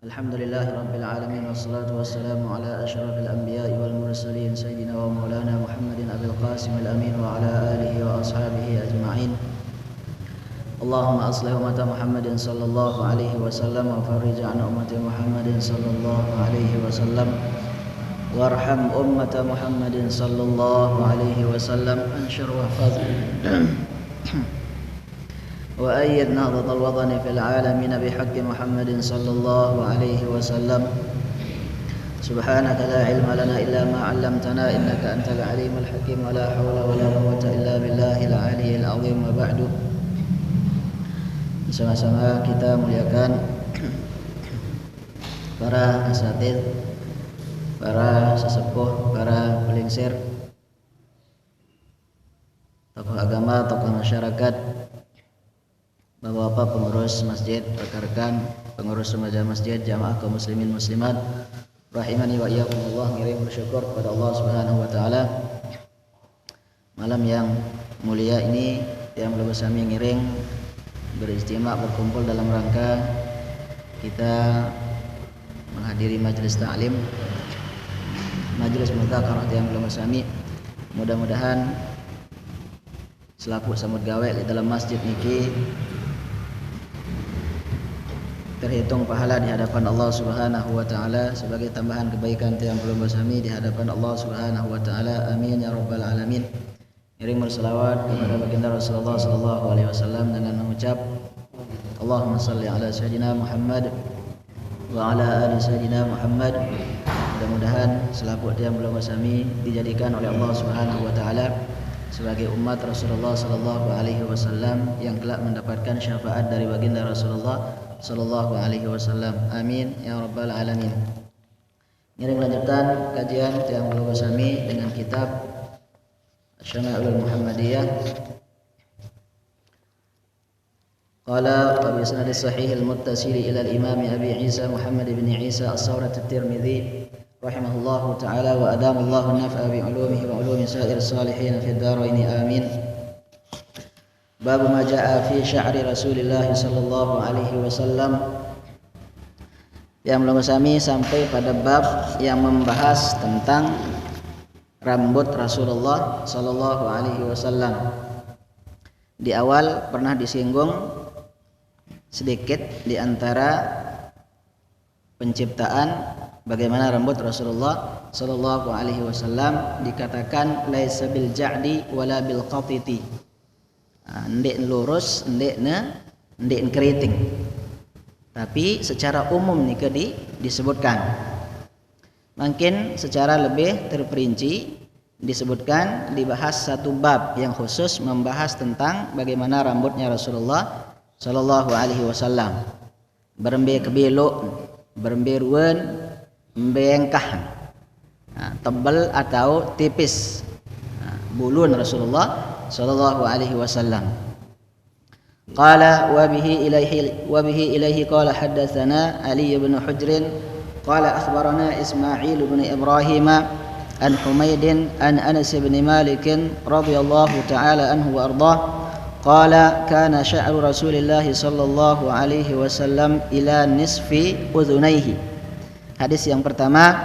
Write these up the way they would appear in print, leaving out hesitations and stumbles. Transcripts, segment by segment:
Alhamdulillahirabbil alamin wassalatu wassalamu ala asyrafil anbiya'i wal mursalin sayyidina wa maulana Muhammadin abil qasim al amin wa ala alihi wa ashabihi ajma'in. Allahumma aslih ummata Muhammadin sallallahu alaihi wasallam wa farrij an ummati Muhammadin sallallahu alaihi wasallam warham ummata Muhammadin sallallahu alaihi wasallam anshur wa hafaz وأيد نهضة الوطن في العالمين بحق محمد صلى الله عليه وسلم سبحانك لا علم لنا إلا ما علمتنا إنك أنت العليم الحكيم ولا حول ولا قوة إلا بالله العلي العظيم وبعد. Sama-sama kita muliakan para asatidz, para sesepuh, para pelingsir, tokoh agama, tokoh masyarakat, Bapak-bapak pengurus masjid, rekan-rekan pengurus remaja masjid, jamaah kaum muslimin muslimat, rahimani wa iyyakumullah, ngiring bersyukur kepada Allah Subhanahu wa taala. Malam yang mulia ini yang bersama ngiring beristimewa berkumpul dalam rangka kita menghadiri majelis ta'lim, majelis mudzakarah yang bersama. Mudah-mudahan selaku samut gawe di dalam masjid niki terhitung pahala di hadapan Allah Subhanahu wa taala sebagai tambahan kebaikan yang belum bersami di hadapan Allah Subhanahu wa taala. Amin ya rabbal alamin. Iring berselawat kepada baginda Rasulullah sallallahu alaihi wasallam dengan mengucap Allahumma shalli ala sayyidina Muhammad wa ala ali sayyidina Muhammad. Mudah-mudahan selaku yang belum bersami dijadikan oleh Allah Subhanahu wa taala sebagai umat Rasulullah sallallahu alaihi wasallam yang telah mendapatkan syafaat dari baginda Rasulullah sallallahu alaihi wasallam. Amin ya rabbal alamin. Ngiring lanjutan kajian yang belum bersami dengan kitab Syama'ilul Muhammadiyah. Qala bi sanad sahih al-muttasil ila al-imam Abi Isa Muhammad bin Isa as-Sawrat at-Tirmidzi rahimahullahu ta'ala wa adamallahu an-naf'a bi 'ulumihi wa 'ulumi sa'ir salihin fid dharain. Amin. Bab ma jaa fi sya'ri Rasulillah sallallahu alaihi wasallam. Yang belum kami sampai pada bab yang membahas tentang rambut Rasulullah sallallahu alaihi wasallam. Di awal pernah disinggung sedikit di antara penciptaan bagaimana rambut Rasulullah sallallahu alaihi wasallam dikatakan laisa bil ja'di wala bil qatiti. Ndek lurus, ndek keriting. Tapi secara umum nih disebutkan. Mungkin secara lebih terperinci disebutkan dibahas satu bab yang khusus membahas tentang bagaimana rambutnya Rasulullah sallallahu alaihi wasallam. Berembe kebelok, berembe ruwen, embengkah. Tebal atau tipis. Bulun Rasulullah sallallahu alaihi wasallam. Qala wa bihi ilaihi qala haddatsana Ali bin Hujr qala akhbarana Ismail bin Ibrahim an Humaid an Anas bin Malik radhiyallahu ta'ala anhu wa ardhah qala kana sya'ru Rasulillah sallallahu alaihi wasallam ila nisfi udhunaihi. Hadis yang pertama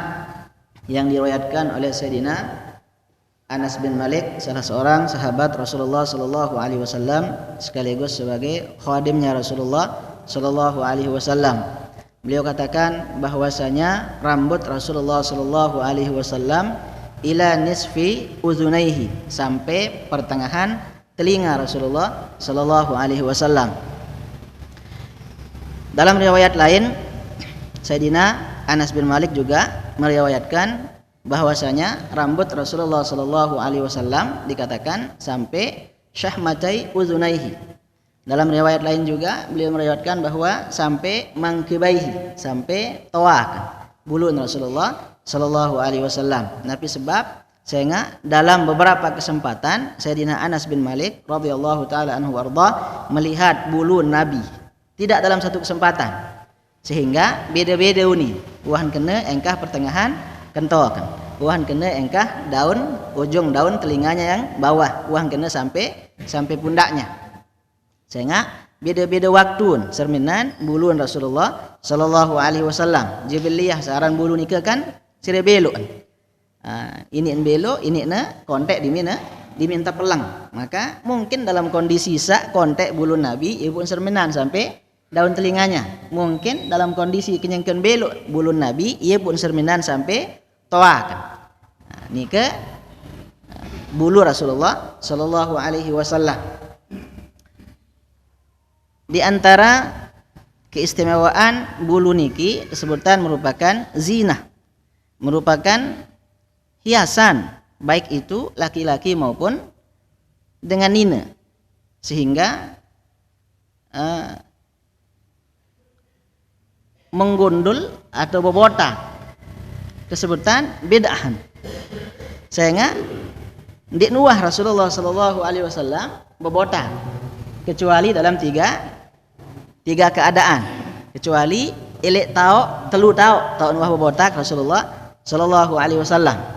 yang diriwayatkan oleh Sayyidina Anas bin Malik, salah seorang sahabat Rasulullah sallallahu alaihi wasallam sekaligus sebagai khadimnya Rasulullah sallallahu alaihi wasallam. Beliau katakan bahwasanya rambut Rasulullah sallallahu alaihi wasallam ila nisfi udhunaihi, sampai pertengahan telinga Rasulullah sallallahu alaihi wasallam. Dalam riwayat lain Sayyidina Anas bin Malik juga meriwayatkan bahwasanya rambut Rasulullah sallallahu alaihi wasallam dikatakan sampai syahmatai uzunaihi. Dalam riwayat lain juga beliau meriwayatkan bahwa sampai mangkibaihi, sampai toak bulu Rasulullah sallallahu alaihi wasallam. Tapi sebab Sehingga dalam beberapa kesempatan Sayyidina Anas bin Malik radhiyallahu taala anhu warda melihat bulu Nabi tidak dalam satu kesempatan, sehingga beda-beda uni uhan kena engkah pertengahan kentokan, uhan kena engkah daun ujung daun telinganya yang bawah, uhan kena sampai pundaknya, sehingga beda-beda waktu cerminan bulu Rasulullah sallallahu alaihi wasallam. Jibiliyah saran bulu nikah kan sire belok. Ini belok, ini na kontek diminta pelang. Maka mungkin dalam kondisi sak kontek bulu Nabi ibu cerminan sampai daun telinganya. Mungkin dalam kondisi kenyangkeun belok bulu Nabi ia pun cerminan sampai toakan. Ini ke bulu Rasulullah sallallahu alaihi wasallam. Di antara keistimewaan bulu niki disebutkan merupakan zinah, merupakan hiasan, baik itu laki-laki maupun dengan nina, sehingga menggundul atau bobotak kesebutan bid'ahan, sehingga di nuah Rasulullah sallallahu alaihi wasallam bobotak kecuali dalam tiga keadaan, kecuali elek tau telu tau nuah bobotak Rasulullah sallallahu alaihi wasallam.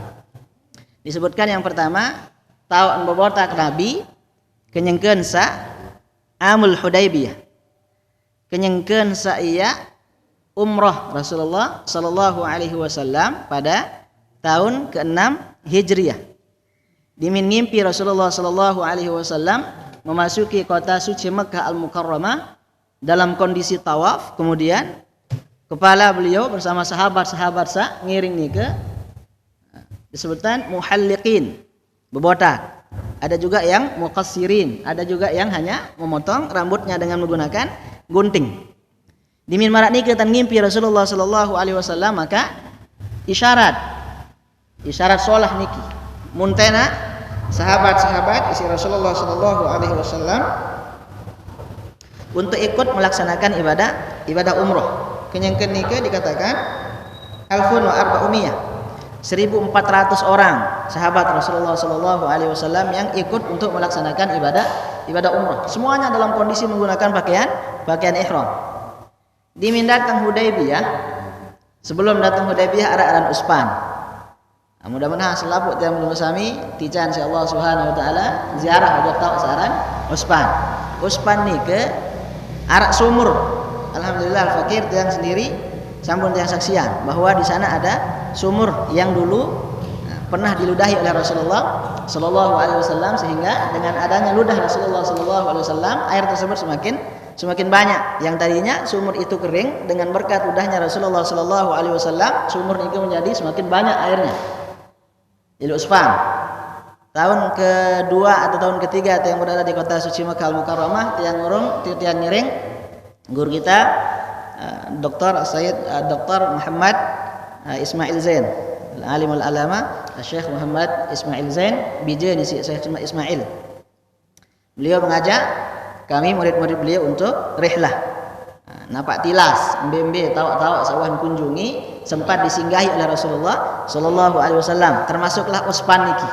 Disebutkan yang pertama tau bobotak Nabi kenyengkeun sa amul Hudaybiyah, kenyengkeun sa iya umrah Rasulullah sallallahu alaihi wasallam pada tahun ke-6 Hijriah. Dimin ngimpi Rasulullah sallallahu alaihi wasallam memasuki kota suci Mekkah Al-Mukarramah dalam kondisi tawaf, kemudian kepala beliau bersama sahabat-sahabat sa ngiring ni ke disebutkan muhalliqin, bebotak. Ada juga yang muqassirin, ada juga yang hanya memotong rambutnya dengan menggunakan gunting. Dimin marak ni ketan ngimpi Rasulullah sallallahu alaihi wasallam, maka isyarat solah niki muntena sahabat-sahabat isi Rasulullah sallallahu alaihi wasallam untuk ikut melaksanakan ibadah umrah. Kenyangkeun niki dikatakan alfun wa arba'umiyah, 1.400 orang sahabat Rasulullah sallallahu alaihi wasallam yang ikut untuk melaksanakan ibadah umrah. Semuanya dalam kondisi menggunakan pakaian ihram. Dimin datang Hudaybiyah, sebelum datang Hudaybiyah ada aran Uspan. Mudah-mudahan selaput yang belum sami tican si Allah Subhanahu wa taala ziarah aja tahu saran Uspan. Uspan ni ke arak sumur. Alhamdulillah al-fakir yang sendiri sampun yang saksian bahwa di sana ada sumur yang dulu pernah diludahi oleh Rasulullah sallallahu alaihi wasallam, sehingga dengan adanya ludah Rasulullah sallallahu alaihi wasallam air tersebut semakin banyak. Yang tadinya sumur itu kering, dengan berkat ludahnya Rasulullah sallallahu alaihi wasallam sumur itu menjadi semakin banyak airnya. Ilu Usfan tahun kedua atau tahun ketiga yang berada di kota suci Makkah Al-Mukarramah, tiang ngiring guru kita Dr. Muhammad Ismail Zain, alimul alama Syekh Muhammad Ismail Zain bijani Syekh Ismail. Beliau mengajak kami murid-murid beliau untuk rihlah, napak tilas, mbembe tawa-tawa sawan kunjungi, sempat disinggahi oleh Rasulullah sallallahu alaihi wasallam, termasuklah Usfan niki.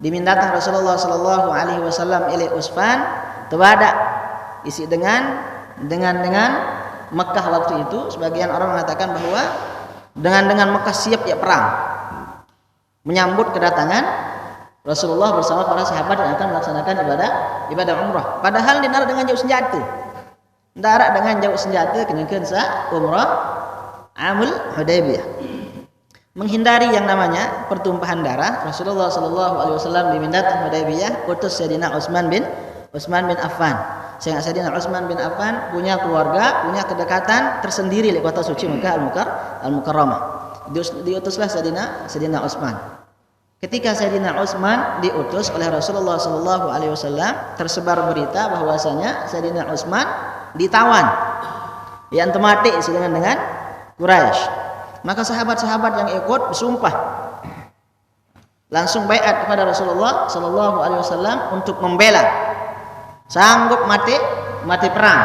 Dimindatang Rasulullah sallallahu alaihi wasallam ila Usfan tebada isi dengan Mekah waktu itu. Sebagian orang mengatakan bahwa dengan Mekah siap ya perang menyambut kedatangan Rasulullah bersama para sahabat yang akan melaksanakan ibadah umrah. Padahal dinarak dengan jauh senjata. Darat dengan jauh senjata kenyangkeun sa umrah amul Hudaybiyah. Menghindari yang namanya pertumpahan darah, Rasulullah sallallahu alaihi wasallam dimindat Hudaybiyah utus Sayyidina Utsman bin Affan. Sehingga Sayyidina Utsman bin Affan punya keluarga, punya kedekatan tersendiri di kota suci Makkah Al-Mukarramah. Diutuslah Sayyidina Utsman. Ketika Sayyidina Utsman diutus oleh Rasulullah sallallahu alaihi wasallam, tersebar berita bahwasanya Sayyidina Utsman ditawan, yang mati dengan Quraisy. Maka sahabat-sahabat yang ikut bersumpah langsung baiat kepada Rasulullah sallallahu alaihi wasallam untuk membela, sanggup mati perang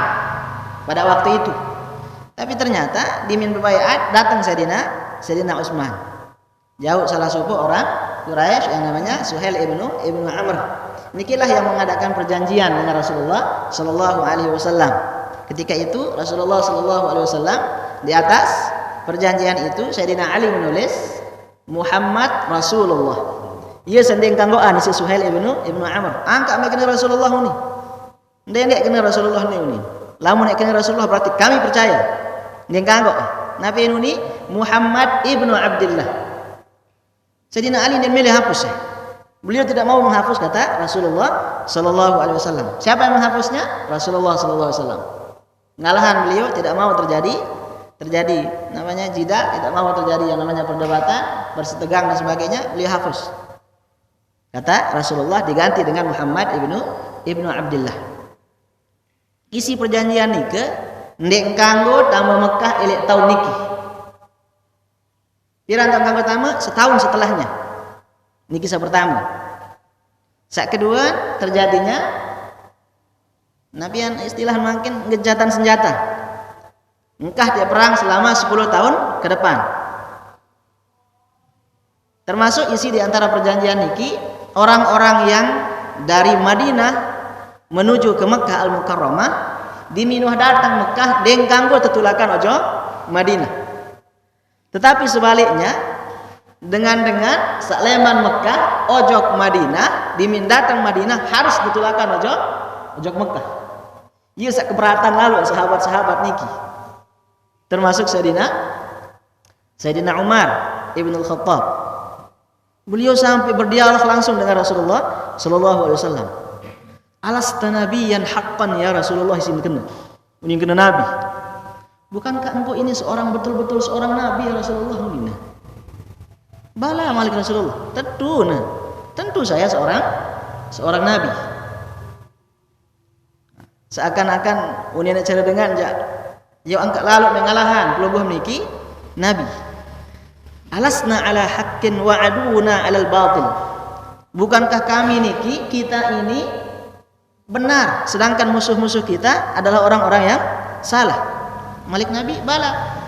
pada waktu itu. Tapi ternyata dimin baiat datang Sayyidina Utsman. Jauh salah suku orang Quraisy yang namanya Suhail ibnu Amr. Nikilah yang mengadakan perjanjian dengan Rasulullah sallallahu alaihi wasallam. Ketika itu Rasulullah sallallahu alaihi wasallam di atas perjanjian itu Sayyidina Ali menulis Muhammad Rasulullah. Ia sending kanggoan si Suhail ibnu Amr. Angkat me kena Rasulullah ni. Ndek kena Rasulullah ni. Lamun nek kena Rasulullah berarti kami percaya. Ndek kanggo. Nabi ini Muhammad ibnu Abdullah. Sayyidina Ali dan milih hapus. Beliau tidak mau menghapus kata Rasulullah sallallahu alaihi wasallam. Siapa yang menghapusnya? Rasulullah sallallahu alaihi wasallam. Ngalahan beliau tidak mau terjadi namanya jidal, tidak mau terjadi yang namanya perdebatan, bersitegang dan sebagainya, beliau hapus. Kata Rasulullah diganti dengan Muhammad ibnu Abdullah. Isi perjanjian nike ndek kanggo tambah Mekah elek tahun niki. Pirang tahun pertama setahun setelahnya. Ini kisah pertama. Saat kedua terjadinya Nabian istilah makin gejatan senjata. Engkah dia perang selama 10 tahun ke depan. Termasuk isi di antara perjanjian niki orang-orang yang dari Madinah menuju ke Mekah Al-Mukarramah diminuh datang Mekah deng kanggo tetulakan ojo Madinah. Tetapi sebaliknya dengan sakleman Mekah ojok Madinah dimin datang Madinah harus ditulakan ojok Mekah. Iya sak keberatan lalu sahabat-sahabat niki. Termasuk Sayyidina Umar Ibn Al-Khattab. Beliau sampai berdialog langsung dengan Rasulullah sallallahu alaihi wasallam. Alasta nabiyyan haqqan ya Rasulullah isin kena. Ini kena nabi. Bukankah engkau ini betul-betul seorang nabi ya Rasulullah ini? Bala malik Rasulullah. Tentu saya seorang nabi. Seakan-akan unia cara dengan yo angkat lalu mengalahan pelubuh niki nabi. Alasna ala haqqin wa aduna alal batil. Bukankah kami niki kita ini benar sedangkan musuh-musuh kita adalah orang-orang yang salah. Malik nabi bala.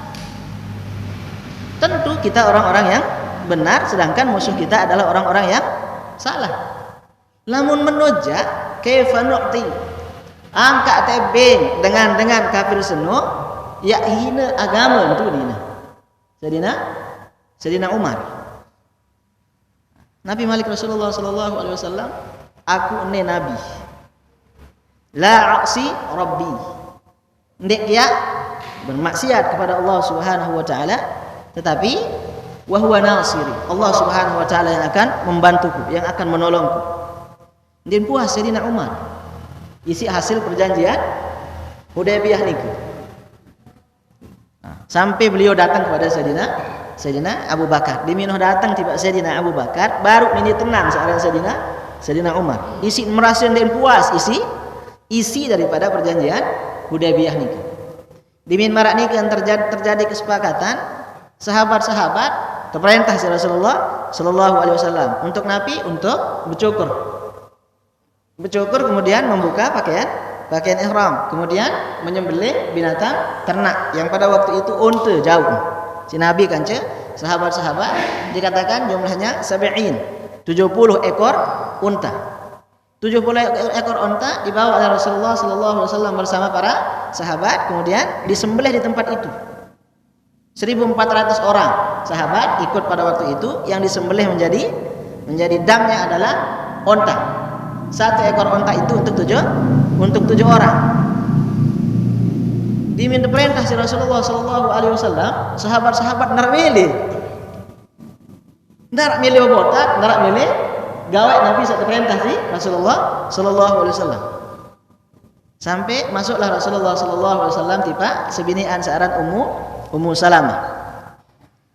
Tentu kita orang-orang yang benar sedangkan musuh kita adalah orang-orang yang salah. Lamun menojak kaifa nu'ti angkat tebing dengan kafir seno ya hina agama itu dina. Sayyidina Umar. Nabi Malik Rasulullah sallallahu alaihi wasallam, aku ne nabi. La a'si rabbi. Ndek ya bermaksiat kepada Allah Subhanahu wa taala tetapi wa huwa nasiri. Allah Subhanahu wa taala yang akan membantuku, yang akan menolongku. Din puas Sayyidina Umar. Isi hasil perjanjian Hudaybiyah niku. Sampai beliau datang kepada Sayyidina Abu Bakar. Diminuh datang tiba Sayyidina Abu Bakar, baru ini tenang seorang Sayyidina Umar. Isi merasa dan puas isi daripada perjanjian Hudaybiyah niku. Dimin marak niku yang terjadi kesepakatan sahabat-sahabat keperintah Rasulullah sallallahu alaihi wasallam untuk Nabi untuk bercukur kemudian membuka pakaian ihram, kemudian menyembelih binatang ternak yang pada waktu itu unta jauh. Si Nabi kanca sahabat-sahabat dikatakan jumlahnya 70 ekor unta. 70 ekor unta dibawa oleh Rasulullah sallallahu alaihi wasallam bersama para sahabat kemudian disembelih di tempat itu. 1.400 orang sahabat ikut pada waktu itu, yang disembelih menjadi damnya adalah unta. 1 ekor unta itu untuk 7 orang. Diminta perintah si Rasulullah sallallahu alaihi wasallam, sahabat-sahabat ndak milih botak, ndak milih gawe Nabi satu perintah si Rasulullah sallallahu alaihi wasallam. Sampai masuklah Rasulullah sallallahu alaihi wasallam tiba sebinian searan Ummu Salamah.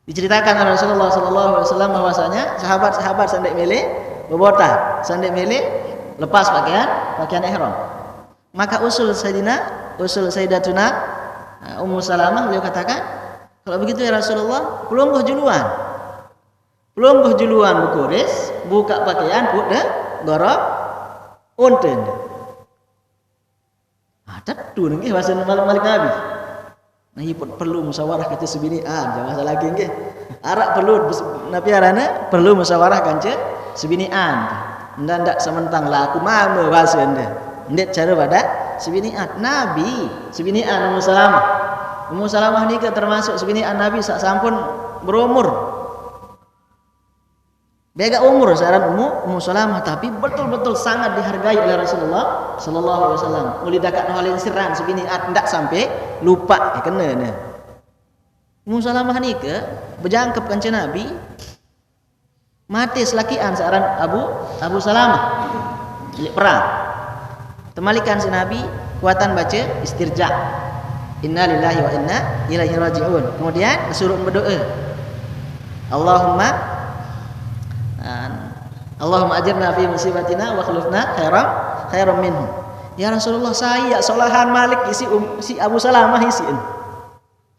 Diceritakan oleh Rasulullah sallallahu alaihi wasallam bahwasanya sahabat-sahabat sandek milih bobotak, sandek milih lepas pakaian ihram. Maka usul Sayyidatuna Ummu Salamah beliau katakan, kalau begitu ya Rasulullah, pelungguh juluan bukuris, buka pakaian udah gorok unten. Tentu nggih bahasa Malik Nabi. Nah perlu musyawarah kata sebinian jangan salah lagi nggih. Arak perlu napi arana perlu musyawarah kanca sebinian. Ndak sementang lah aku mama bahasa anda. Ndak cara pada sebinian Nabi sebinian Ummu Salamah ni termasuk sebinian Nabi sak sampun berumur. Bega umur sekarang Ummu Salamah tapi betul-betul sangat dihargai oleh Rasulullah sallallahu alaihi wasallam. Uli dakat halin sirran sebinian ndak sampai lupa kena nah. Ummu Salamah ni berjangkep kanca Nabi mati selakian searan Abu Salamah perang temalikan si Nabi kuatan baca istirja inna lillahi wa inna ilaihi raji'un kemudian disuruh berdoa Allahumma ajirna fi musibatina wa khulufna khairan minhu ya Rasulullah saya solahan Malik si Abu Salamah isiin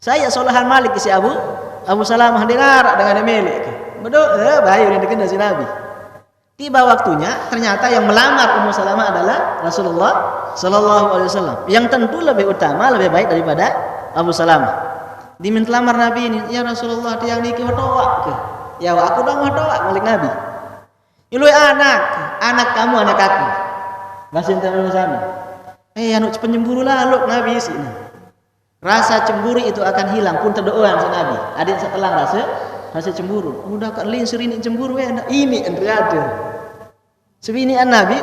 saya solahan Malik isi Abu Salamah dengar dengan milik berdoa bahaya yang dikenal si Nabi. Tiba waktunya ternyata yang melamar Ummu Salamah adalah Rasulullah sallallahu alaihi wasallam yang tentu lebih utama lebih baik daripada Abu Salamah. Diminta lamar Nabi ini ya Rasulullah tiang niki watoak ke ya aku dong watoak balik Nabi. Ilui anak kamu anak aku. Bahasa Indonesia sana. Anu pencemburu lalu Nabi sini. Rasa cemburu itu akan hilang pun terdoa si Nabi. Adik setelah rasa cemburu. Udah kan lin serini cemburu ini ada. Sebinian Nabi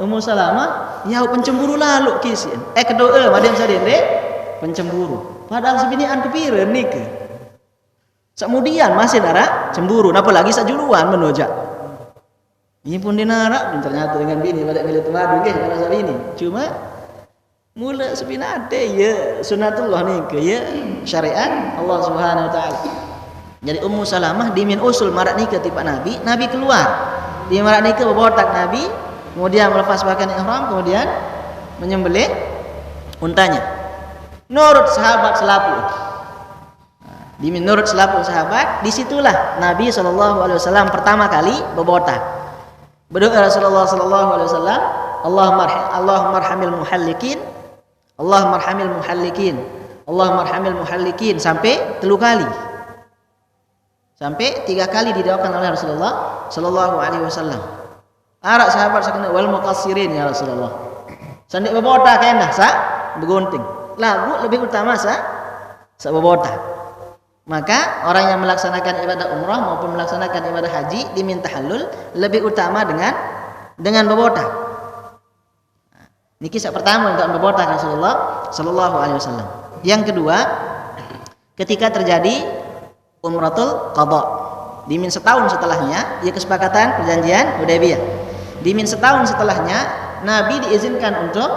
Ummu Salamah ya pencemburu lalu kisin. Kedoa madem sadende pencemburu. Padahal sebinian kepira nik. Kemudian masih darah cemburu, apalagi sajuluan menojak. Ini pun dinarak ternyata dengan bini pada milik temadu nggih kalau soal ini. Cuma mula sepinate ya sunatullah nih ya syariat Allah Subhanahu wa taala. Jadi Ummu Salamah dimin usul marak nikah tiba Nabi keluar. Dia marak nikah berbotak Nabi, kemudian melepas pakaian ihram, kemudian menyembelih untanya. Nurut sahabat selapu. Dimin nurut selapu sahabat, disitulah Nabi sallallahu alaihi wasallam pertama kali berbotak. Berdoa Rasulullah sallallahu alaihi wasallam, Allahumma arhamil muhallikin, Allahumma arhamil muhallikin, Allahumma arhamil muhallikin sampai 3 kali. Sampai 3 kali didoakan oleh Rasulullah sallallahu alaihi wasallam. Arak sahabat sakena wal muqassirin ya Rasulullah. Sandik bebotak kendah begunting. Lagu lebih utama sa bebotak. Maka orang yang melaksanakan ibadah umrah maupun melaksanakan ibadah haji diminta halul lebih utama dengan berbotak. Ini kisah pertama untuk berbotak Rasulullah sallallahu alaihi wasallam. Yang kedua, ketika terjadi Umratul Qadha, dimin setahun setelahnya, ya kesepakatan perjanjian Hudaybiyah. Dimin setahun setelahnya Nabi diizinkan untuk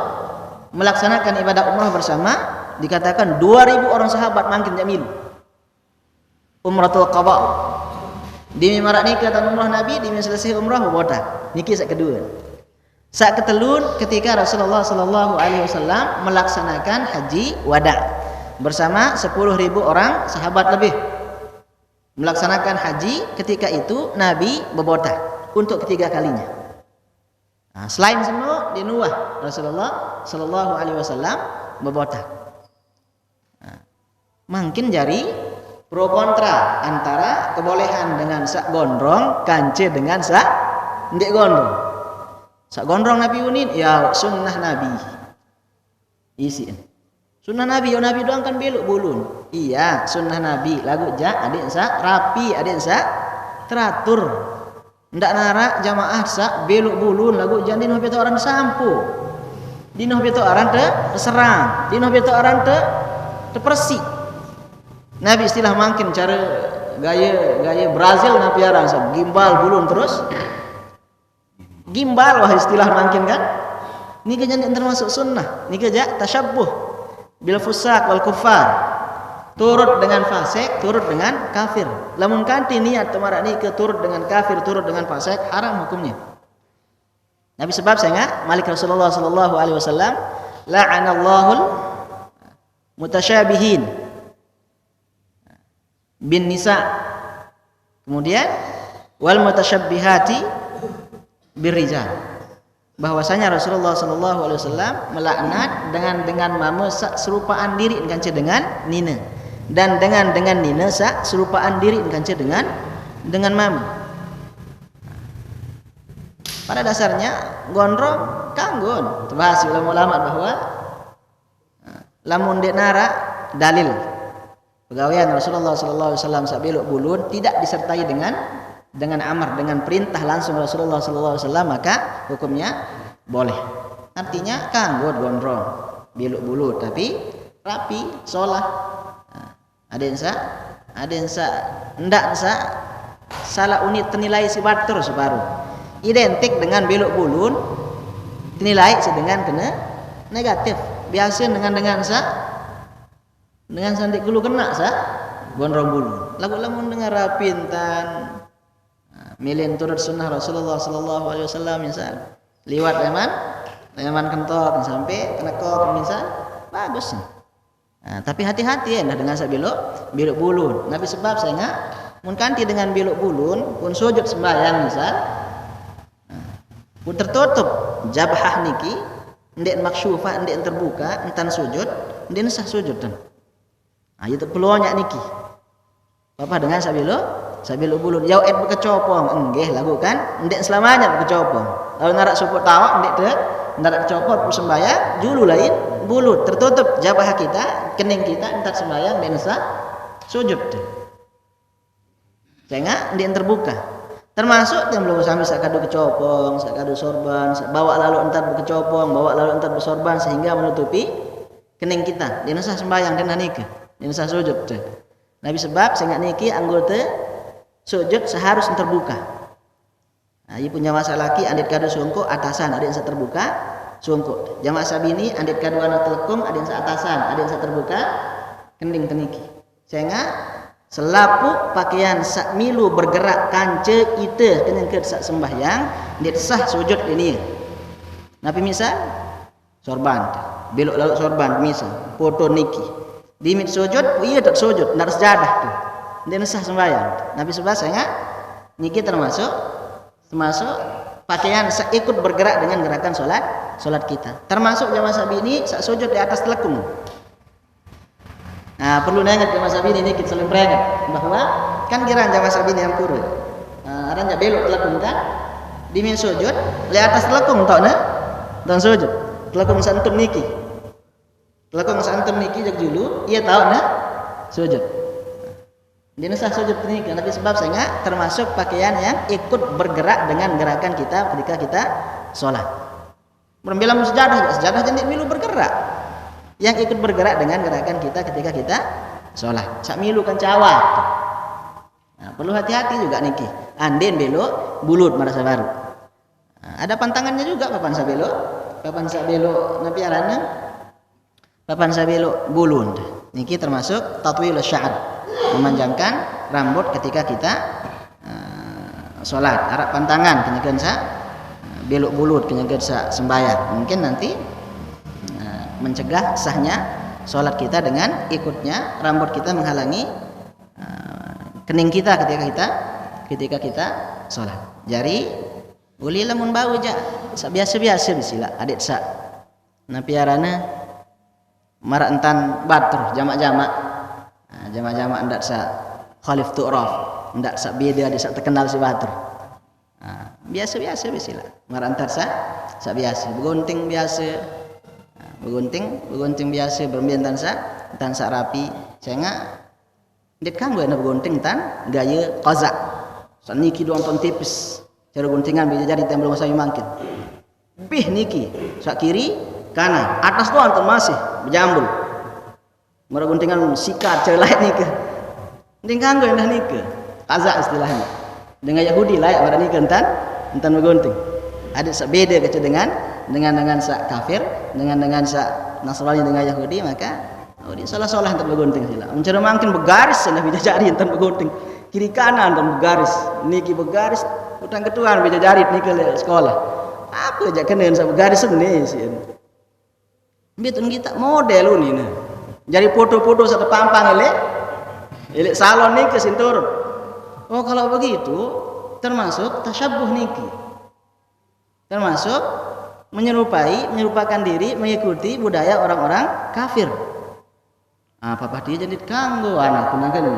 melaksanakan ibadah umrah bersama, dikatakan 2000 orang sahabat mangkin jamilu. Umratul Qadha. Dimi marak nikah dan umrah Nabi, dimi selesai umrah berbotak. Niki sak kedua. Sak ketelun ketika Rasulullah sallallahu alaihi wasallam melaksanakan haji wada bersama 10.000 orang sahabat lebih. Melaksanakan haji ketika itu Nabi berbotak untuk ketiga kalinya. Nah, selain semua di Nuwah Rasulullah sallallahu alaihi wasallam berbotak. Nah, mungkin jari pro kontra antara kebolehan dengan sak gondrong kance dengan sak ndek gondrong. Sak gondrong Nabi unin ya sunnah Nabi. Isi. Sunnah Nabi yo Nabi doang kan belok bulun. Iya, sunnah Nabi lagu ja adik sak rapi, adik sak teratur. Ndak narak jamaah sak belok bulun lagu jan dino beto orang sampu. Dino beto orang terserang, dino beto orang terpersi. Nabi istilah mungkin cara gaya Brazil nabi arang gimbal bulun terus gimbal wah istilah mungkin kan ini kejadian termasuk sunnah ini kerja tasyabbuh bil fusak wal kuffar turut dengan fasik turut dengan kafir lamun kanti niat temarak ni ke turut dengan kafir turut dengan fasik haram hukumnya Nabi sebab saya Malik Rasulullah sallallahu alaihi wasallam la'anallahul mutasyabihin bin nisa kemudian wal mutasyabbihati birrijal bahwasanya Rasulullah sallallahu alaihi wasallam melaknat dengan mama sak serupaan diri kanca dengan nina, dan dengan nina sak serupaan diri kanca dengan mama. Pada dasarnya gondrong kanggon terbahas ulama-ulama bahwa lamun dek nara dalil pegawaian Rasulullah sallallahu alaihi wasallam sak belok bulun tidak disertai dengan amar, dengan perintah langsung Rasulullah sallallahu alaihi wasallam, maka hukumnya boleh. Artinya kanggo gondrong belok bulu tapi rapi solah. Ada yang ndak salah unit tenilai si batur separuh identik dengan belok bulun dinilai sedengan kena negatif. Biasa dengan sandik gulu kena gondrong bulu. Lamun dengan rapintan milin turut sunnah Rasulullah sallallahu alaihi wasallam misal liwat leman kentok sampai kena kok misal bagus. Tapi hati-hati ya dengan belok bulun. Nabi sebab saya enggak mun kanti dengan belok bulun pun sujud sembahyang misal pun tertutup jabhah niki ndek maksyufah ndek terbuka entan sujud ndek sah sujud dan itu peluangnya niki apa dengan sabilo bulun yau et bekecopong enggeh lagu kan ndek selamanya bekecopong lalu narak support tawak ndek te narak copot sembahyang julu lain bulut tertutup jabhah kita kening kita entar sembahyang ndek sah sujud sehingga ndek terbuka. Termasuk yang belum sampai sakadu kecopong, sakadu sorban, bawa lalu entar berkecopong, bawa lalu entar bersorban sehingga menutupi kening kita. Dia sah sembahyang dan nikah, dia sah sujud. Nabi sebab sehingga niki anggota sujud seharusnya terbuka. Ia punya masa laki andit kadu sungko atasan, ada yang terbuka sungko. Jamaah sabini andit kadu anak telekung, ada yang atasan, ada yang terbuka kening teniki. Sehingga selapu pakaian sak milu bergerak kance ite kena ke sak sembahyang dia sah sujud ini. Nabi misal sorban belok lalu sorban misal foto niki dimit sujud iya tak sujud ndak sejadah tu dia sah sembahyang. Nabi sebasanya niki termasuk pakaian sak ikut bergerak dengan gerakan solat kita. Termasuk jamaah sabini sak sujud di atas telekung. Perlu ingat jamaah sabini ini kita saling peringat bahwa kan kiraan jamaah sabini yang kurun. Aranya belok telekung kan, dimin sujud, di atas telekung tau na, dan sujud. Telekung santum niki jak julu, ia tahu na sujud. Dia sah sujud niki, tapi sebab saya termasuk pakaian yang ikut bergerak dengan gerakan kita ketika kita sholat. Berbilang sejadah jadi milu bergerak. Yang ikut bergerak dengan gerakan kita ketika kita sholat. Sak milu kan cawat. Perlu hati-hati juga niki. Anden belok bulut marasa baru. Ada pantangannya juga papan sabelo nabi arana papan sabelo bulun. Niki termasuk tatwil sya'ar, memanjangkan rambut ketika kita sholat. Arab pantangan kenyakan belok bulut kenyakan sembahyang. Mungkin nanti mencegah sahnya sholat kita dengan ikutnya rambut kita menghalangi kening kita ketika kita sholat. Jadi uli lamun bau aja biasa bisila adik sa napiarana marak entan batur jamak-jamak ndak sa khalif tu'raf ndak sa beda di sa terkenal si batur. Biasa bisila marak entar sa biasa begunting biasa begunting biasa bermian tansa rapi sehingga det kan gue na begunting tan gaya qaza saniki doang ton tipis cara guntingan bisa jadi tembel masa mangkin bih niki sak kiri kanan atas doang ton masih berjambul mara guntingan sikat cara lain nika ning kan gue dah nika qaza istilahnya dengan Yahudi layak pada nika entan begunting ada beda kecil dengan sak kafir dengan sak Nasrani dengan Yahudi, maka dia salah untuk begunting sila. Mencari makin begaris sana bisa jari entar begunting kiri kanan dan begaris niki begaris utang ketuan bisa jari niki sekolah apa aja kena sa begaris ni sih. Bitun kita model ni nah. Jadi foto-foto satu pampang elek salon niki sintur. Oh kalau begitu termasuk tasyabbuh niki. Termasuk menyerupakan diri mengikuti budaya orang-orang kafir. Papa dia jadi kanggo anak kunangkeun.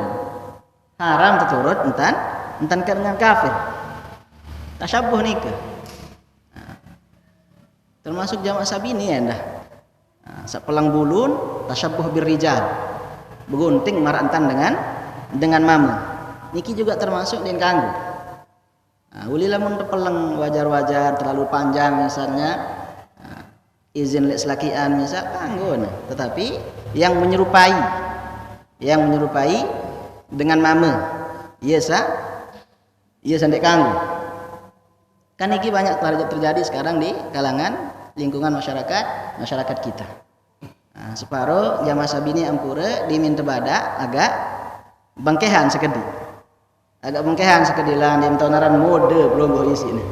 Haram tuturut entan dengan kafir. Tasyabuh nikah. Termasuk jamak sabini ya dah. Sapelang bulun tasyabuh birrijal. Begunting marantan dengan mama. Niki juga termasuk din kanggo. Uli lamun tepeleng wajar-wajar terlalu panjang misalnya izin lek selakian misal kanggo tetapi yang menyerupai dengan mama iya sandek kanggo kan iki banyak terjadi sekarang di kalangan lingkungan masyarakat kita. Separuh jamaah sabini ampura diminta bada agak bangkehan sekedi lah di tahunaran mode belum go isi nih.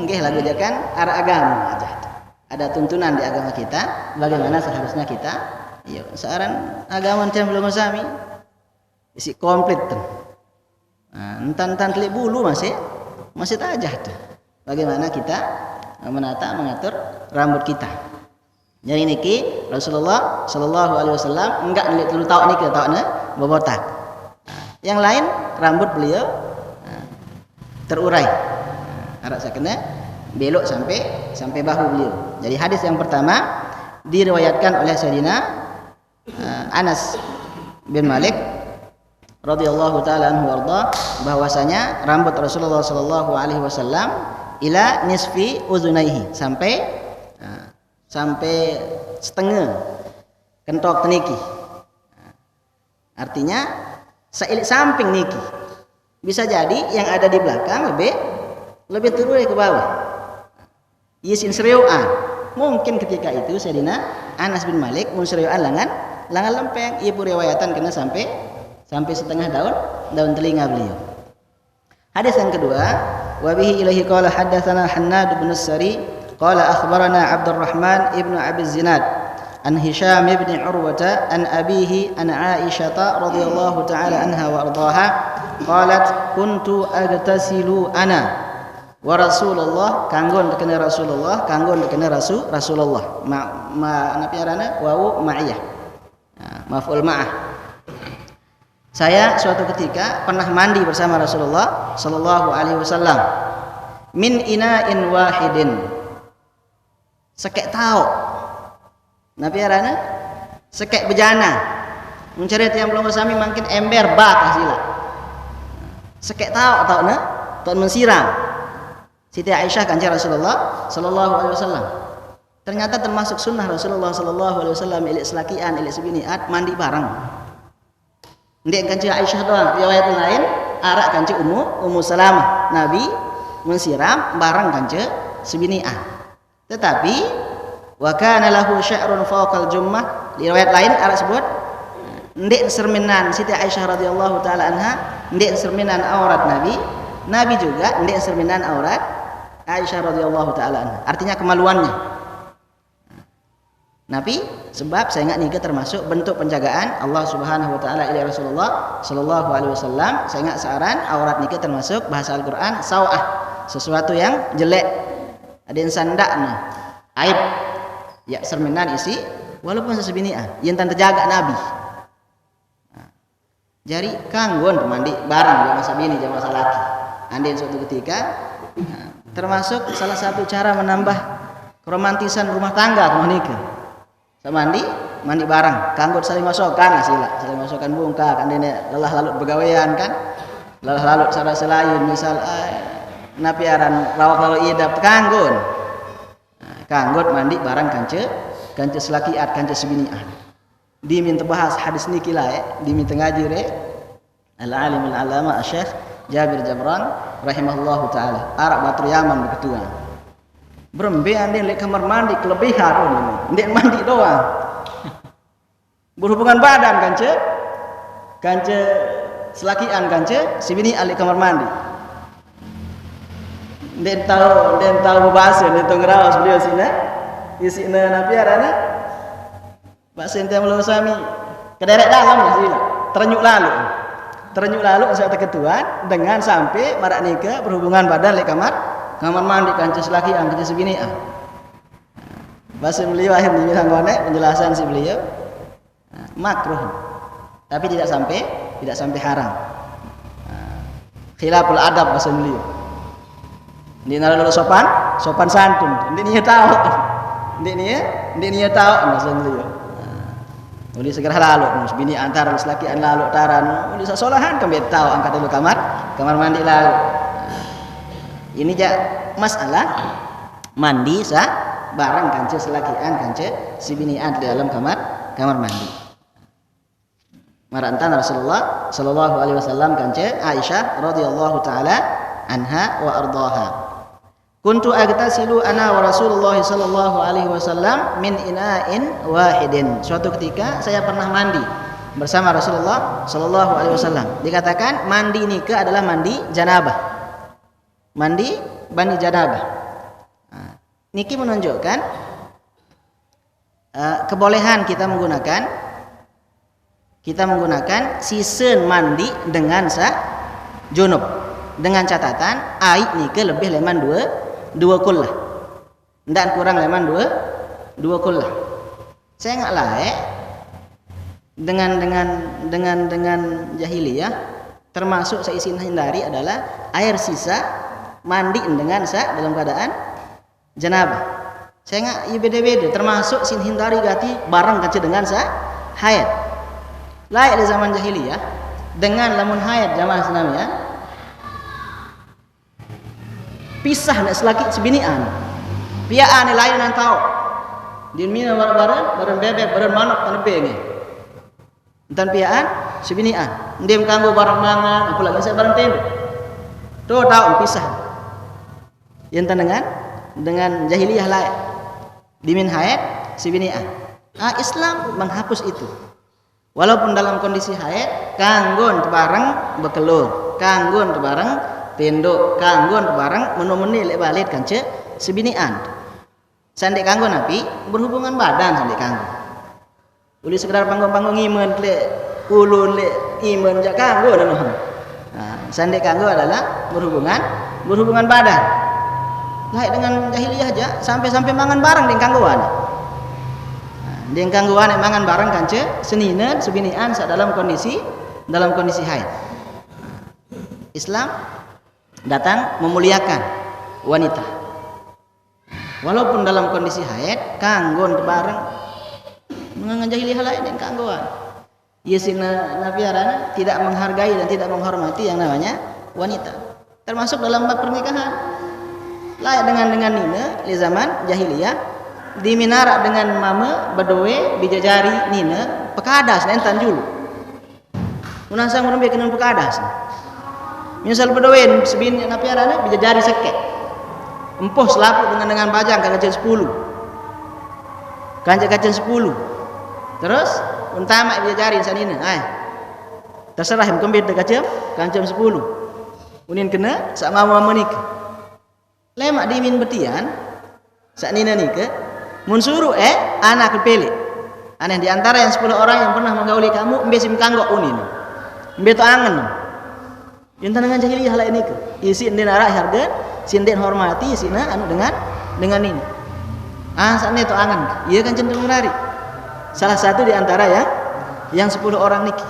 Nggih lagu jakan arah agama aja. Ada tuntunan di agama kita bagaimana seharusnya kita searan agama yang belum sami isi komplit tuh. Entan telik bulu masih tajah tuh. Bagaimana kita mengatur rambut kita. Jadi niki Rasulullah Shallallahu Alaihi Wasallam enggak telu tahu niki tahu bobotak. Yang lain rambut beliau terurai. Arak sakena belok sampai bahu beliau. Jadi hadis yang pertama diriwayatkan oleh Sayyidina Anas bin Malik radhiyallahu taala anhu warda bahwasanya rambut Rasulullah sallallahu alaihi wasallam ila nisfi uzunaihi sampai setengah kentok teniki. Artinya sailik samping niki. Bisa jadi yang ada di belakang lebih turun ke bawah. Yisin seriuan. Mungkin ketika itu Sayyidina Anas bin Malik munseriuan lengan lempeng ibu riwayatan kena sampai setengah daun telinga beliau. Hadis yang kedua, wa bihi ilaihi qala haddatsana Hannad bin Sari qala akhbarana Abdurrahman ibnu Abi Zinad an Hisham ibn Urwata an abihi an Aisyah radhiyallahu taala anha wa ardhaha qalat kuntu agtasilu ana wa Rasulullah kanggon dekene Rasulullah Rasulullah napi arana wau ma'iyah maf'ul ma'ah. Saya suatu ketika pernah mandi bersama Rasulullah sallallahu alaihi wasallam min ina'in wahidin sekek tao napi arana sekek bejana mencari yang belum bersami makin ember bak hasilnya sekek tao tahun mensiram Siti Aisyah kanjeng Rasulullah sallallahu alaihi wasallam. Ternyata termasuk sunnah Rasulullah sallallahu alaihi wasallam ilik selakian ilik sebiniat mandi bareng. Ndek kanjeng Aisyah doang, riwayat lain arak kanjeng Ummu Salamah. Nabi mensiram bareng kanjeng sebiniat. Tetapi wa kana lahu sya'run fawqal jummah. Riwayat lain arak sebut ndek serminan Siti Aisyah radhiyallahu taala anha, ndek serminan aurat Nabi juga ndek serminan aurat Aisyah radhiyallahu taala anha. Artinya kemaluannya. Nabi sebab saya ingat nikah termasuk bentuk penjagaan Allah Subhanahu wa taala ila Rasulullah sallallahu alaihi wasallam. Saya ingat searan aurat nikah termasuk bahasa Al-Qur'an sawah, sesuatu yang jelek. Ada yang sandakna aib. Ya serminan isi walaupun sesebinian yang tante jaga Nabi. Jadi kanggon mandi bareng jamaah sabini jamaah salaki. Andai suatu ketika termasuk salah satu cara menambah keromantisan rumah tangga rumah nikah. Mandi bareng, kanggo saling masukkan saling masukkan bungka kan ini lelah lalut begawean kan. Lelah lalut cara selain misal napi aran rawak lalu idap kanggon. Kanggot mandi bareng kance selakiat kance sebinian. Diminta bahas hadis niki lah diminta ngaji al-alim al-alama Syekh Jabir Jabran rahimahullahu taala Arab Batur Yaman beketua berembe andin lek kamar mandi kelebihan ndek mandi doang berhubungan badan kance selakian kance sibini alik kamar mandi ndek tahu bahasa ndek ngerawas beliau sina isina napi arana bahasa ente belum sami kederek dalam ya sila terenyuk lalu saya ketuan dengan sampai marak nikah berhubungan badan lek kamar mandi kancah selaki kancah sebini bahasa beliau akhir dibilang penjelasan si beliau makruh tapi tidak sampai haram. Khilaful adab bahasa beliau. Ini nara sopan santun. Ini tahu. Ini tahu bahasa beliau. Uli segera lalu, bini antara laki an lalu taran, uli sasolahan kami tahu angkat dulu kamar mandi lalu. Ini ja masalah mandi barang kancah selakian kancah si binian di dalam kamar mandi. Marantan Rasulullah sallallahu alaihi wasallam kancah Aisyah radhiyallahu taala anha wa ardaha. Kuntu agtasilu ana wa Rasulullah sallallahu alaihi wasallam min ina'in wahidin. Suatu ketika saya pernah mandi bersama Rasulullah sallallahu alaihi wasallam. Dikatakan mandi nikah adalah mandi janabah. Mandi janabah. Niki menunjukkan kebolehan kita menggunakan season mandi dengan junub, dengan catatan air niki lebih leman dua kullah, ndak kurang leman dua kullah. Saya nggak layak dengan jahiliyah, termasuk saya isin hindari adalah air sisa mandi dengan dalam keadaan janabah. Saya nggak beda-beda, termasuk sin hindari gati barang kaca dengan haid. Layak di zaman jahiliyah dengan lamun haid jamaah senamnya pisah nak selaki sebinian. Piaan lain yang tahu. Din mina bareng bebek bareng manuk tanebe ni. Entan piaan sebinian. Ndim kanggo bareng mangan apalagi saya bareng tembe. Tu tahu pisah. Yang dengan jahiliyah lain dimin haid sibinian. Islam menghapus itu. Walaupun dalam kondisi haid kanggon bareng bekelur, kanggon bareng tenduk, kanggon bareng menu-menu lek balik kanca sibinian. Sandek kanggon api berhubungan badan sandek kanggon. Uli sekedar panggung-panggung iman lek ulun lek iman jak kanggon noh. Sandek kanggon adalah berhubungan badan. Lain dengan jahiliyah aja sampai mangan bareng dengan kangguan. Dengan kangguan mangan bareng kanca senina sebinian dalam kondisi haid. Islam datang memuliakan wanita. Walaupun dalam kondisi haid kanggon bareng mangan jahiliyah lain dengan kangguan. Ia sina nabiarana tidak menghargai dan tidak menghormati yang namanya wanita. Termasuk dalam bab pernikahan. Layak dengan nina di zaman jahiliyah diminarak dengan mama bedowe bijajari nina pekadas nentan julu munasang merembe kena pekadas misal bedowe sebin napiarana bijajari sekek empoh selaput dengan bajang kacang 10 kacang 10 terus untama bijajari sanina terserah yang kembit kacang 10 unin kena sak mama nikah lemak dimin betian sak nina nikah mun suruh anak kepele aneh di antara yang 10 orang yang pernah menggauli kamu embe sim kanggok unin embe to angen yen dengan jahiliyah lain niku isi den arah harga sin den hormati sina anu dengan ini sakne to angen ieu kan cenderung lari salah satu di antara yang 10 orang niki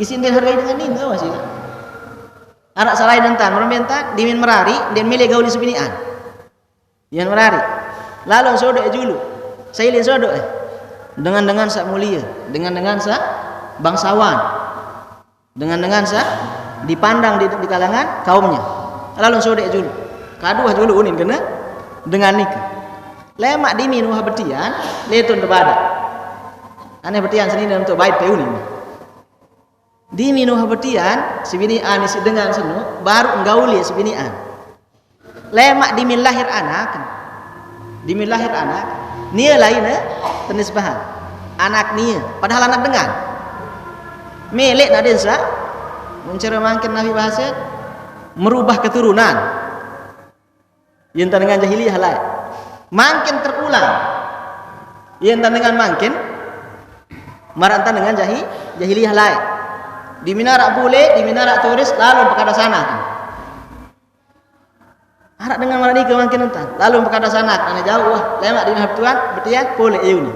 isi den hargai dengan ini wasila arak salai dentan mermentan dimin merari den milih gauli sebinian yang merari lalu sodok julu sailin sodok dengan sak mulia dengan sak bangsawan dengan sak dipandang di kalangan kaumnya lalu sodok julu kaduah julu unin kena dengan nikah lemak dimin wah betian letun debada aneh betian seni untuk baik peunin dimin wah betian sibinian isi dengan senu baru nggauli sibinian lemak dimin lahir anak nia lainnya penisbahan anak nia padahal anak dengan milik nadensa mencari mungkin nabi bahasa merubah keturunan yang dengan jahiliyah lain makin terulang yang dengan makin marantan dengan jahiliyah lain di minarak bule di minarak turis lalu perkara sana Arak dengan mana nikah makin entan. Lalu berkata sanak, ana jauh wah, lemak di Tuhan, bertian boleh ieu ni.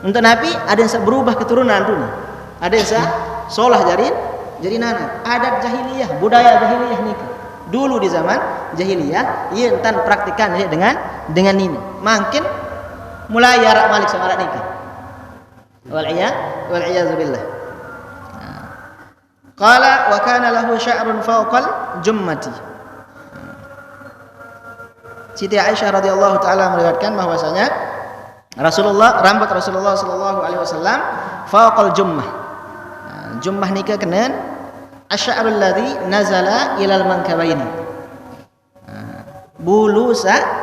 Untuk Nabi ada yang berubah keturunan tu ni. Ada yang solah jadi nana. Adat jahiliyah, budaya jahiliyah nikah. Dulu di zaman jahiliyah, ia entan praktikan dengan ini. Makin mulai arak malik sama arak nikah. Wal iyaz billah. Qala wa kana lahu sya'run fawqal jummati. Siti Aisyah radhiyallahu taala meriwayatkan bahwasanya rambut Rasulullah sallallahu alaihi wasallam fawqal jummah. Jummah nikah kenan asy'arul ladzi nazala ilal mankabaini. Bulu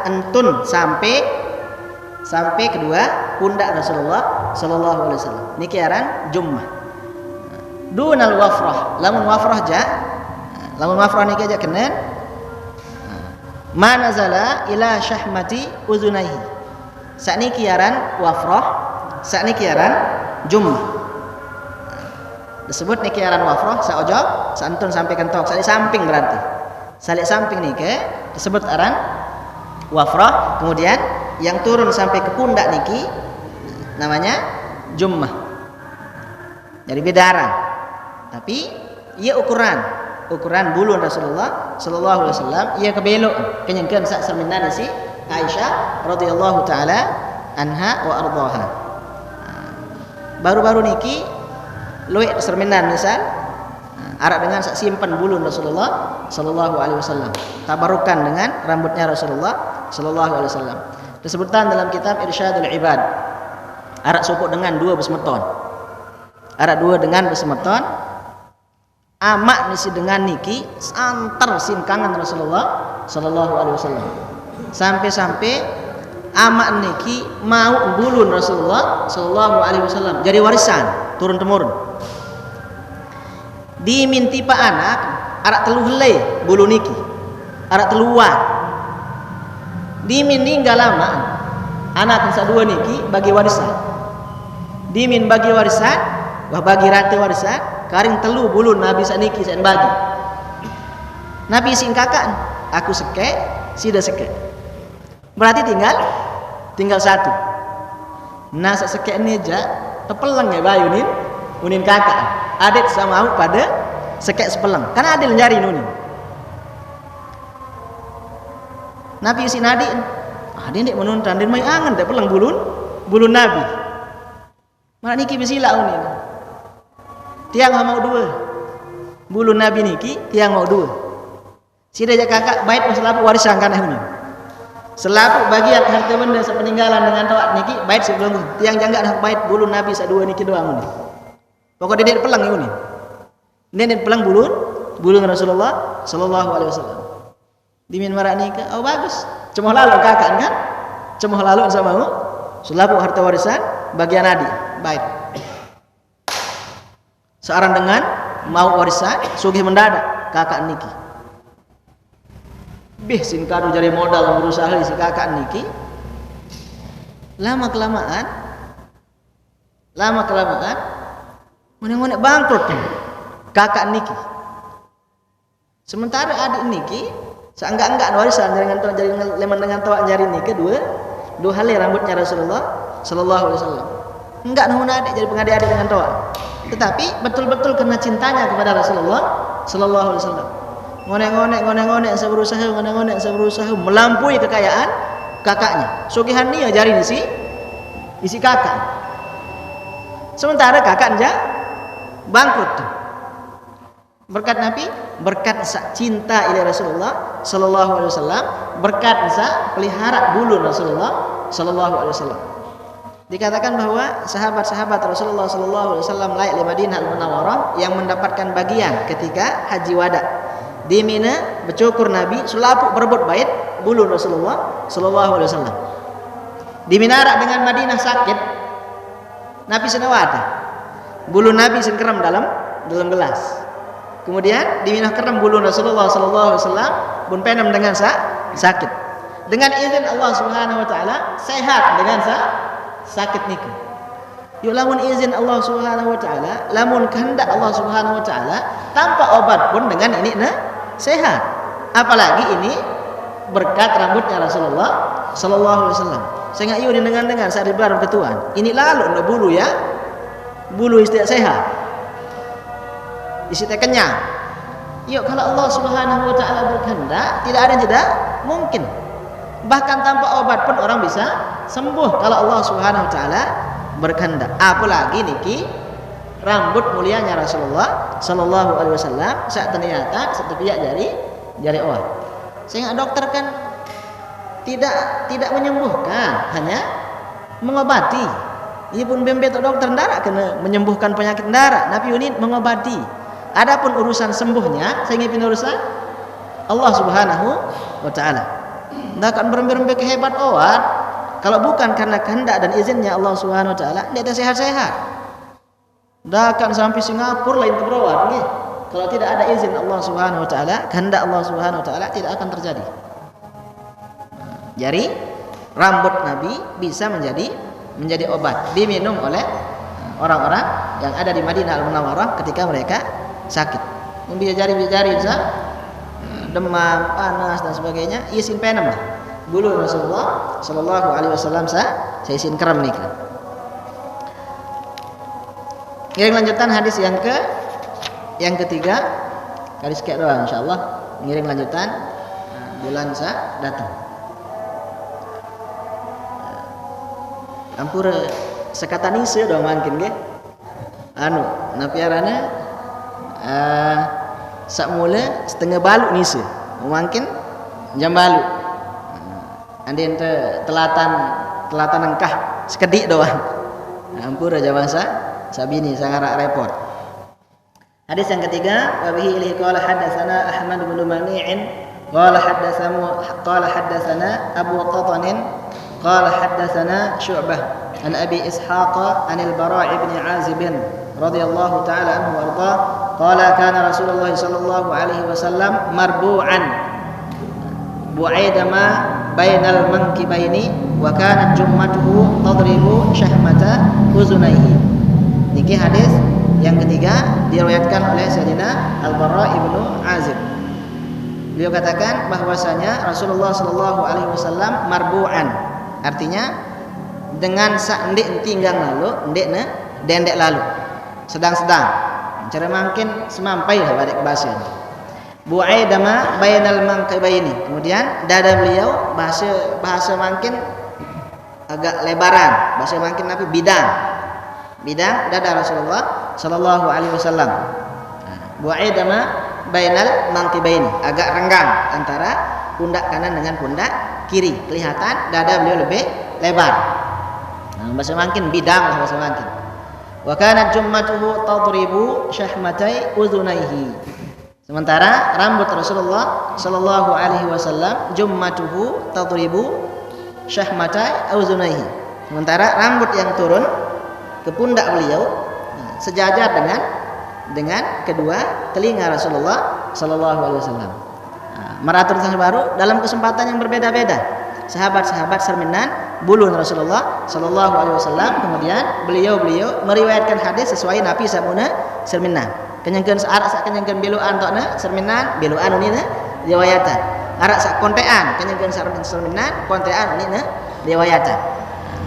entun sampai kedua pundak Rasulullah sallallahu alaihi wasallam. Niki aran jummah. Dunal wafrah, lamun wafrah niki aja kenan ma nazala ila syahmati uzunaihi. Sakniki aran wafrah, sakniki aran jummah. Disebut niki aran wafrah saojok santun sampai kentok, salik samping berarti. Salik samping niki disebut aran wafrah, kemudian yang turun sampai ke pundak niki namanya jummah. Jadi beda aran. Tapi ia ukuran bulu Rasulullah sallallahu alaihi wasallam ia kebelok kenyengkeun sak serminan si Aisyah radhiyallahu taala anha wa ardhaha. Baru-baru niki luwih serminan misal arak dengan sak simpen bulu Rasulullah sallallahu alaihi wasallam. Tabarukan dengan rambutnya Rasulullah sallallahu alaihi wasallam. Disebutkan dalam kitab Irsyadul Ibad. Arak supuk dengan dua besmeton. Arak dua dengan besmeton. Amak nisi dengan niki antar singkangan Rasulullah sallallahu alaihi wasallam. Sampai amak niki mau bulun Rasulullah sallallahu alaihi wasallam jadi warisan turun temurun. Diminti pak anak arak telu helai bulu niki. Arak teluan. Dimin ninggal lama anak sadua niki bagi warisan. Dimin bagi warisan, wah bagi rate warisan. Karing telu bulu Nabi saniki sen bagi. Nabi singkakan, aku seke, sida seke. Berarti tinggal satu. Nah seke neja tepelang ya bayu unin kakak. Adik sama aku pada seke sepelang. Karena adil nyari nunin. Nabi si nadi, dia ndik menuntan dan mai angan dak pelang bulun Nabi. Mana niki bisila unin. Tiang mau dua bulu Nabi niki tiang mau dua. Sida ja kakak bait selapu warisan kana ini. Selapu bagian harta benda sepeninggalan dengan tawat niki bait sebelum tiang jangga dah bait bulu Nabi sadua niki doang ini. Pokok dedek pelang ini. Dedek pelang bulu Rasulullah sallallahu alaihi wasallam. Dimin marak nikah, oh bagus. Cemoh lalu kakak kan? Cemoh lalu sama mau selapu harta warisan bagian adik bait. Seorang dengan mau warisan sugih mendadak kakak niki. Bih sin kadu jadi modal berusaha si kakak niki. Lama kelamaan ngonek bangkrut kakak niki. Sementara adik niki seenggak warisan jadi leman dengan tawak jari niki dua helai rambutnya Rasulullah sallallahu alaihi wasallam. Enggak namun adik jadi pengadik-adik dengan tawak. Tetapi betul-betul karena cintanya kepada Rasulullah sallallahu alaihi wasallam. Ngonek-ngonek berusaha melampaui kekayaan kakaknya. Sugihan dia jari isi kakak. Sementara kakak aja bangkrut. Berkat Nabi, berkat cinta ila Rasulullah sallallahu alaihi wasallam, berkat pelihara bulu Rasulullah sallallahu alaihi wasallam. Dikatakan bahwa sahabat-sahabat Rasulullah sallallahu alaihi wasallam layak di Madinah Al-Munawwarah yang mendapatkan bagian ketika haji wada. Di Mina bercukur Nabi selapu berebut bait bulu Rasulullah sallallahu alaihi wasallam. Di Mina dengan Madinah sakit. Nabi senawata. Bulu Nabi sengkeram dalam gelas. Kemudian di Mina kerem bulu Rasulullah sallallahu alaihi wasallam pun penam dengan sakit. Dengan izin Allah Subhanahu wa taala sehat dengan sakit niku. Yuk lamun izin Allah Subhanahu wa taala, lamun kehendak Allah Subhanahu wa taala tanpa obat pun dengan ini sehat. Apalagi ini berkat rambutnya Rasulullah sallallahu alaihi wasallam. Sehingga ieu dengar saat di belakang ketuaan. Ini lalu ndak bulu ya. Bulu istiak sehat. Isi teh kenyang. Yuk kalau Allah Subhanahu wa taala berkehendak, tidak ada yang tidak mungkin. Bahkan tanpa obat pun orang bisa sembuh kalau Allah Subhanahu wa taala berkehendak. Apalagi niki rambut mulianya Rasulullah sallallahu alaihi wasallam saat ternyata setiap jari awal. Sehingga dokter kan tidak menyembuhkan, hanya mengobati. Ia pun bembeto dokter ndara kena menyembuhkan penyakit ndara, nabi unit mengobati. Adapun urusan sembuhnya sehingga pin urusan Allah Subhanahu wa taala. Ndak akan berembe-rembe kehebat oat kalau bukan karena kehendak dan izinnya Allah Subhanahu wa taala, dia sehat-sehat. Ndak akan sampai Singapura lain teberawat nggih. Kalau tidak ada izin Allah Subhanahu wa taala, kehendak Allah Subhanahu wa taala tidak akan terjadi. Jadi rambut Nabi bisa menjadi obat diminum oleh orang-orang yang ada di Madinah Al-Munawwarah ketika mereka sakit. Bisa jari demam, panas dan sebagainya, isin penem lah. Bulu Rasulullah sallallahu alaihi wasallam saya isin kerem nikah. Ngiring lanjutan hadis yang ketiga, kali sekian doang insyaallah. Ngiring lanjutan bulan sa datang. Ampura sekatan isi dong mungkin nggih. Napiarana sak mula setengah balu nisi. Mungkin jam balu. Andin telatan engkah sekedik doang. Ampura jamasa sabini sangat repot. Hadis yang ketiga, wa bihi ilaihi qala hadatsana Ahmad bin Mani'in qala haddatsana Abu Qatanin qala haddatsana Syu'bah an Abi Ishaq an al-Bara' ibn Azib radhiyallahu ta'ala anhu warda qala kana Rasulullah sallallahu alaihi wasallam marbu'an bu'aidama bainal mankibaini wa kanat jummatuhu tadribu syahmata uzunaihi. Niki hadis yang ketiga diriwayatkan oleh Sayyidina Al-Bara' ibnu Azib. Beliau katakan bahwasanya Rasulullah sallallahu alaihi wasallam marbu'an, artinya dengan sak ndik tinggang lalu, ndekna dendek lalu. Sedang-sedang. Cara makin semampai lah balik bahasa ini. Bu'aidama bainal mankibaini. Kemudian dada beliau bahasa makin agak lebaran, bahasa makin apa bidang dada Rasulullah sallallahu alaihi wasallam. Bu'aidama bainal mankibaini, agak renggang antara pundak kanan dengan pundak kiri. Kelihatan dada beliau lebih lebar. Bahasa makin bidang lah bahasa makin. Wa kanat jummatuhu tadribu syahmatai uzunaihi. Sementara rambut Rasulullah sallallahu alaihi wasallam jummatuhu tadribu syahmatai uzunaihi. Sementara rambut yang turun ke pundak beliau sejajar dengan kedua telinga Rasulullah sallallahu alaihi wasallam. Meratur baru dalam kesempatan yang berbeda-beda. Sahabat-sahabat serminan bulu Rasulullah sallallahu alaihi wasallam, kemudian beliau meriwayatkan hadis sesuai nabi sabuna serminan. Kenyangkeun arak sak kenyangkeun beluan tokna serminan beluan unina riwayatan. Arak sak kontean kenyangkeun serminan kontean unina riwayatan.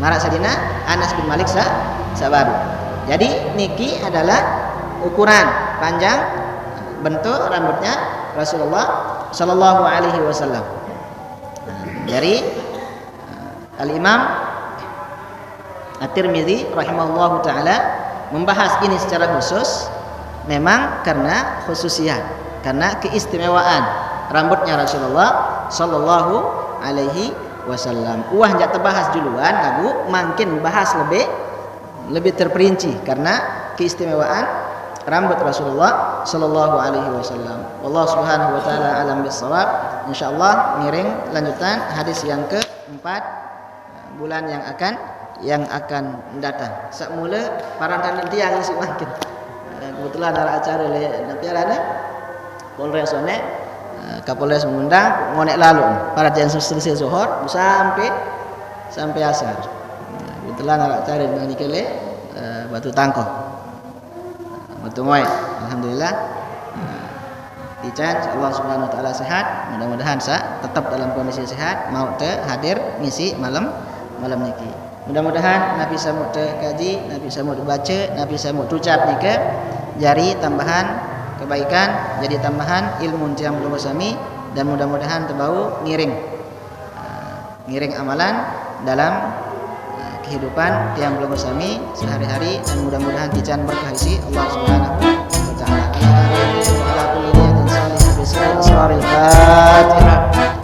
Marak sadina Anas bin Malik sabaru. Jadi niki adalah ukuran panjang bentuk rambutnya Rasulullah sallallahu alaihi wasallam. Dari Al-Imam At-Tirmidzi rahimahullahu taala membahas ini secara khusus memang karena khususiat, karena keistimewaan rambutnya Rasulullah sallallahu alaihi wasallam. Jak terbahas duluan lagu makin bahas lebih terperinci karena keistimewaan rambut Rasulullah sallallahu alaihi wasallam. Wallahu subhanahu wa taala alam bissawab. Insyaallah ngiring lanjutan hadis yang keempat bulan yang akan datang. Sakmula parantan tiang isi makin. Kebetulan ada acara le napiarana Polres one Kapolres mengundang ngonek lalu para yang selesai zuhur sampai asar. Kebetulan ada acara dengan ikele Batu Tangkoh. Batu Moy. Alhamdulillah Tican Allah Subhanahu wa taala sehat, mudah-mudahan tetap dalam kondisi sehat mau hadir ngisi malam niki. Mudah-mudahan Nabi samut kaji, Nabi samut baca, Nabi samut ucap nika jari tambahan kebaikan, jadi tambahan ilmu yang belum sami, dan mudah-mudahan terbau ngiring amalan dalam kehidupan yang belum sami sehari-hari, dan mudah-mudahan tican berkah isi Allah Subhanahu wa taala. Ala kulli niyatin salihah bi sirril Fatihah.